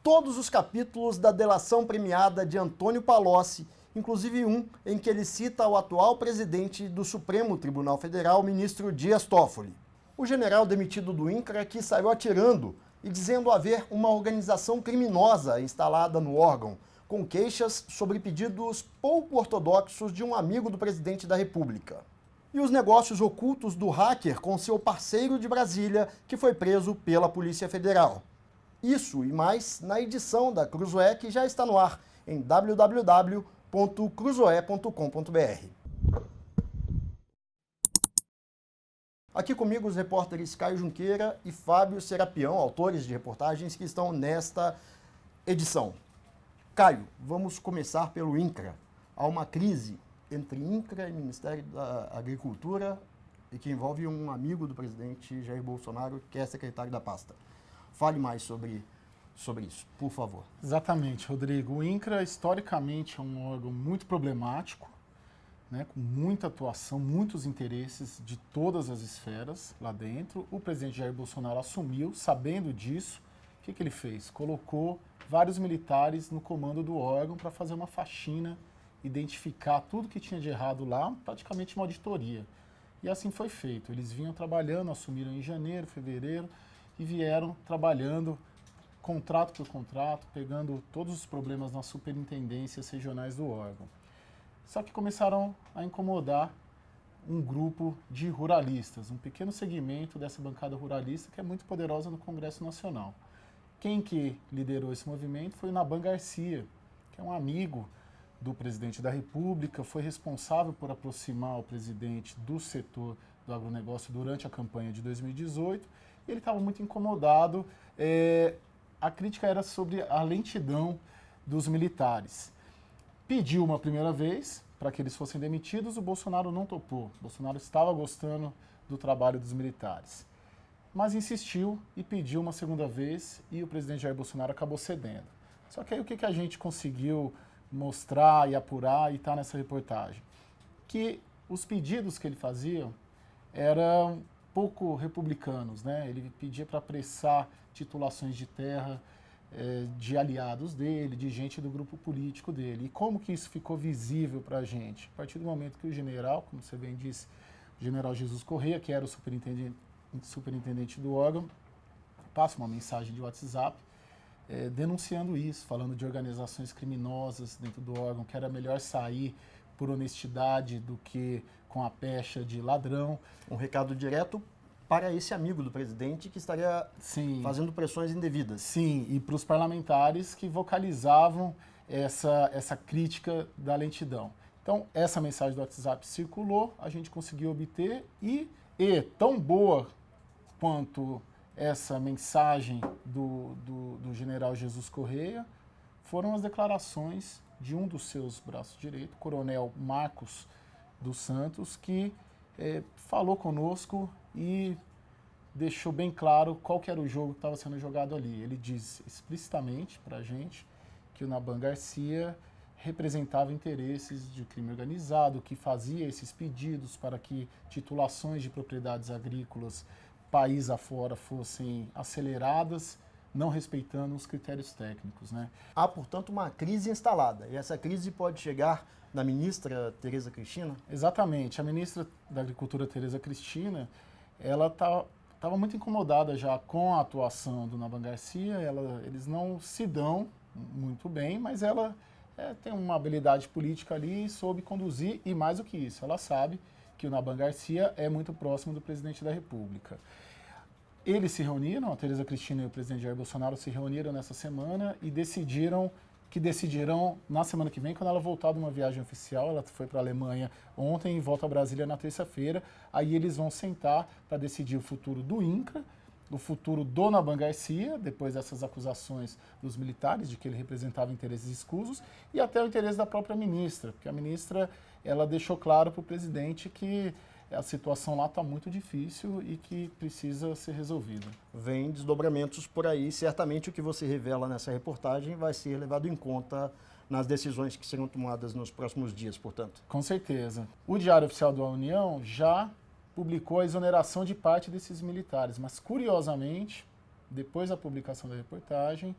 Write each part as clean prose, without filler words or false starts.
todos os capítulos da delação premiada de Antônio Palocci, inclusive um em que ele cita o atual presidente do Supremo Tribunal Federal, ministro Dias Toffoli. O general demitido do INCRA que saiu atirando e dizendo haver uma organização criminosa instalada no órgão, com queixas sobre pedidos pouco ortodoxos de um amigo do presidente da República. E os negócios ocultos do hacker com seu parceiro de Brasília, que foi preso pela Polícia Federal. Isso e mais na edição da Cruzoé, que já está no ar em www.cruzoé.com.br. Aqui comigo os repórteres Caio Junqueira e Fábio Serapião, autores de reportagens que estão nesta edição. Caio, vamos começar pelo INCRA. Há uma crise entre INCRA e Ministério da Agricultura e que envolve um amigo do presidente Jair Bolsonaro, que é secretário da pasta. Fale mais sobre isso, por favor. Exatamente, Rodrigo. O INCRA, historicamente, é um órgão muito problemático, né, com muita atuação, muitos interesses de todas as esferas lá dentro. O presidente Jair Bolsonaro assumiu, sabendo disso. O que ele fez? Colocou vários militares no comando do órgão para fazer uma faxina, identificar tudo que tinha de errado lá, praticamente uma auditoria. E assim foi feito. Eles vinham trabalhando, assumiram em janeiro, fevereiro, e vieram trabalhando contrato por contrato, pegando todos os problemas nas superintendências regionais do órgão. Só que começaram a incomodar um grupo de ruralistas, um pequeno segmento dessa bancada ruralista que é muito poderosa no Congresso Nacional. Quem que liderou esse movimento foi o Naban Garcia, que é um amigo do presidente da República, foi responsável por aproximar o presidente do setor do agronegócio durante a campanha de 2018, e ele estava muito incomodado. A crítica era sobre a lentidão dos militares. Pediu uma primeira vez para que eles fossem demitidos, o Bolsonaro não topou. O Bolsonaro estava gostando do trabalho dos militares, mas insistiu e pediu uma segunda vez e o presidente Jair Bolsonaro acabou cedendo. Só que aí o que a gente conseguiu mostrar e apurar e está nessa reportagem? Que os pedidos que ele fazia eram pouco republicanos, né? Ele pedia para apressar titulações de terra de aliados dele, de gente do grupo político dele. E como que isso ficou visível para a gente? A partir do momento que o general, como você bem disse, o general Jesus Correia, que era o superintendente do órgão, passa uma mensagem de WhatsApp denunciando isso, falando de organizações criminosas dentro do órgão, que era melhor sair por honestidade do que com a pecha de ladrão. Um recado direto para esse amigo do presidente que estaria fazendo pressões indevidas. Sim, e para os parlamentares que vocalizavam essa crítica da lentidão. Então, essa mensagem do WhatsApp circulou, a gente conseguiu obter e tão boa quanto essa mensagem do general Jesus Correia foram as declarações de um dos seus braços direitos, o coronel Marcos dos Santos, que falou conosco e deixou bem claro qual que era o jogo que estava sendo jogado ali. Ele diz explicitamente para a gente que o Naban Garcia representava interesses de crime organizado, que fazia esses pedidos para que titulações de propriedades agrícolas país afora fossem aceleradas, não respeitando os critérios técnicos, né? Há, portanto, uma crise instalada, e essa crise pode chegar na ministra Tereza Cristina? Exatamente. A ministra da Agricultura, Tereza Cristina, ela estava muito incomodada já com a atuação do Naban Garcia. Eles não se dão muito bem, mas ela tem uma habilidade política ali e soube conduzir, e mais do que isso, ela sabe que o Naban Garcia é muito próximo do presidente da República. Eles se reuniram, a Tereza Cristina e o presidente Jair Bolsonaro se reuniram nessa semana e decidirão na semana que vem, quando ela voltar de uma viagem oficial. Ela foi para a Alemanha ontem e volta a Brasília na terça-feira. Aí eles vão sentar para decidir o futuro do INCRA, o futuro do Naban Garcia, depois dessas acusações dos militares de que ele representava interesses escusos, e até o interesse da própria ministra, porque a ministra ela deixou claro para o presidente que a situação lá está muito difícil e que precisa ser resolvida. Vem desdobramentos por aí. Certamente o que você revela nessa reportagem vai ser levado em conta nas decisões que serão tomadas nos próximos dias, portanto. Com certeza. O Diário Oficial da União já publicou a exoneração de parte desses militares, mas, curiosamente, depois da publicação da reportagem,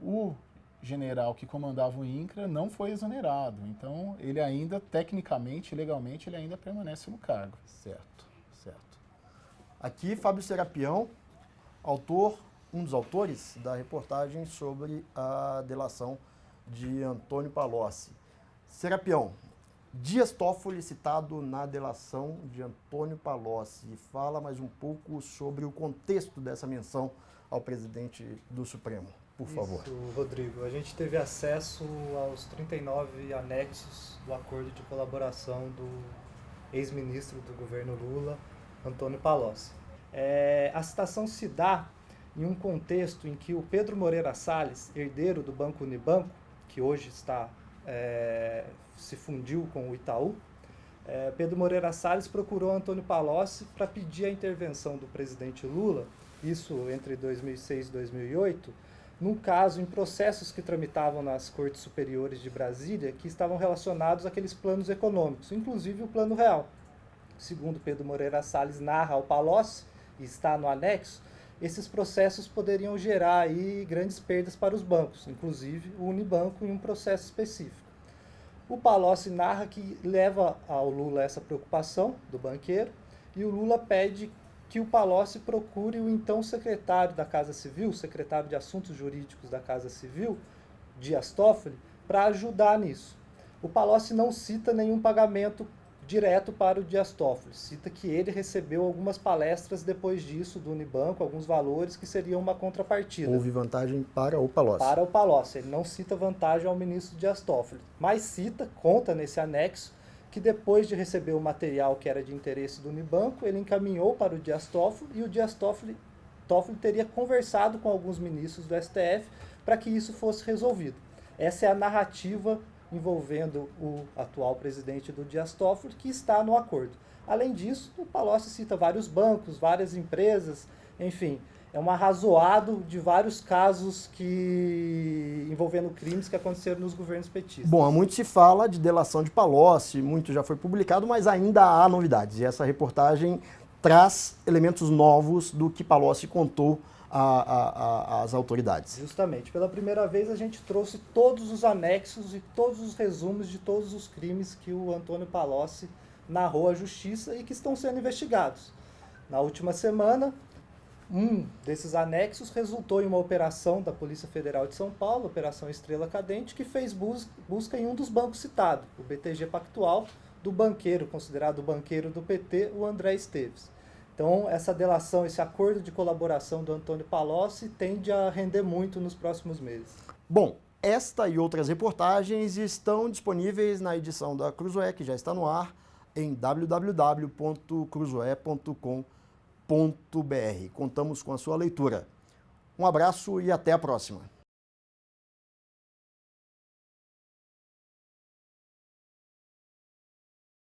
o general que comandava o INCRA não foi exonerado. Então, ele ainda, tecnicamente, legalmente, ele ainda permanece no cargo. Certo, certo. Aqui, Fábio Serapião, um dos autores da reportagem sobre a delação de Antônio Palocci. Serapião, Dias Toffoli citado na delação de Antônio Palocci. Fala mais um pouco sobre o contexto dessa menção ao presidente do Supremo, por favor. Isso, Rodrigo. A gente teve acesso aos 39 anexos do acordo de colaboração do ex-ministro do governo Lula, Antônio Palocci. A citação se dá em um contexto em que o Pedro Moreira Salles, herdeiro do Banco Unibanco, que hoje se fundiu com o Itaú, Pedro Moreira Salles procurou Antônio Palocci para pedir a intervenção do presidente Lula, isso entre 2006 e 2008, num caso em processos que tramitavam nas Cortes Superiores de Brasília, que estavam relacionados àqueles planos econômicos, inclusive o Plano Real. Segundo Pedro Moreira Salles narra ao Palocci, e está no anexo, esses processos poderiam gerar aí grandes perdas para os bancos, inclusive o Unibanco em um processo específico. O Palocci narra que leva ao Lula essa preocupação do banqueiro e o Lula pede que o Palocci procure o então secretário da Casa Civil, secretário de Assuntos Jurídicos da Casa Civil, Dias Toffoli, para ajudar nisso. O Palocci não cita nenhum pagamento direto para o Dias Toffoli, cita que ele recebeu algumas palestras depois disso do Unibanco, alguns valores que seriam uma contrapartida. Houve vantagem para o Palocci. Para o Palocci, ele não cita vantagem ao ministro Dias Toffoli, mas conta nesse anexo, que depois de receber o material que era de interesse do Unibanco, ele encaminhou para o Dias Toffoli e o Dias Toffoli teria conversado com alguns ministros do STF para que isso fosse resolvido. Essa é a narrativa envolvendo o atual presidente do Dias Toffoli, que está no acordo. Além disso, o Palocci cita vários bancos, várias empresas, enfim, é um arrazoado de vários casos envolvendo crimes que aconteceram nos governos petistas. Bom, muito se fala de delação de Palocci, muito já foi publicado, mas ainda há novidades. E essa reportagem traz elementos novos do que Palocci contou às autoridades. Justamente. Pela primeira vez a gente trouxe todos os anexos e todos os resumos de todos os crimes que o Antônio Palocci narrou à justiça e que estão sendo investigados. Na última semana, um desses anexos resultou em uma operação da Polícia Federal de São Paulo, Operação Estrela Cadente, que fez busca em um dos bancos citados, o BTG Pactual, do banqueiro, considerado o banqueiro do PT, o André Esteves. Então, essa delação, esse acordo de colaboração do Antônio Palocci tende a render muito nos próximos meses. Bom, esta e outras reportagens estão disponíveis na edição da Cruzoé, que já está no ar, em www.cruzoé.com.br. Contamos com a sua leitura. Um abraço e até a próxima.